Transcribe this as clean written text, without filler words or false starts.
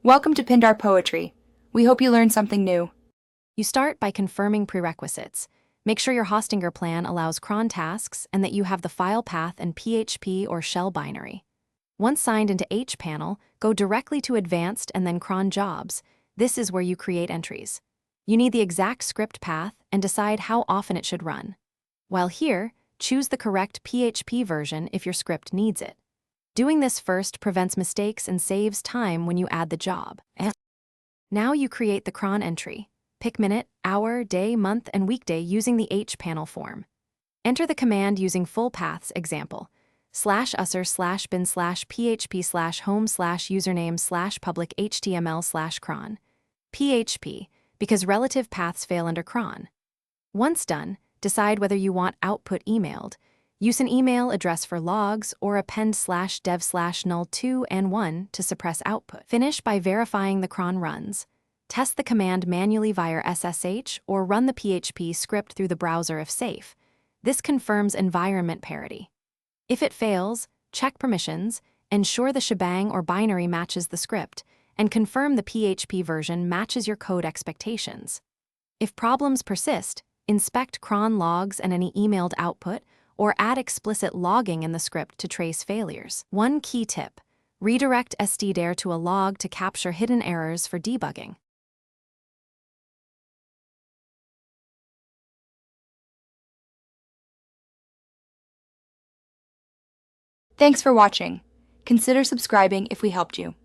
Welcome to Pindar Poetry. We hope you learned something new. You start by confirming prerequisites. Make sure your Hostinger plan allows cron tasks and that you have the file path and PHP or shell binary. Once signed into hPanel, go directly to Advanced and then cron jobs. This is where you create entries. You need the exact script path and decide how often it should run. While here, choose the correct PHP version if your script needs it. Doing this first prevents mistakes and saves time when you add the job. Now you create the cron entry. Pick minute, hour, day, month, and weekday using the hPanel form. Enter the command using full paths example, /usr/bin/php/home/username/public html/cron. PHP, because relative paths fail under cron. Once done, decide whether you want output emailed. Use an email address for logs or append /dev/null2 and 1 to suppress output. Finish by verifying the cron runs. Test the command manually via SSH or run the PHP script through the browser if safe. This confirms environment parity. If it fails, check permissions, ensure the shebang or binary matches the script, and confirm the PHP version matches your code expectations. If problems persist, inspect cron logs and any emailed output, or add explicit logging in the script to trace failures. One key tip: redirect stdir to a log to capture hidden errors for debugging. Thanks for watching. Consider subscribing if we helped you.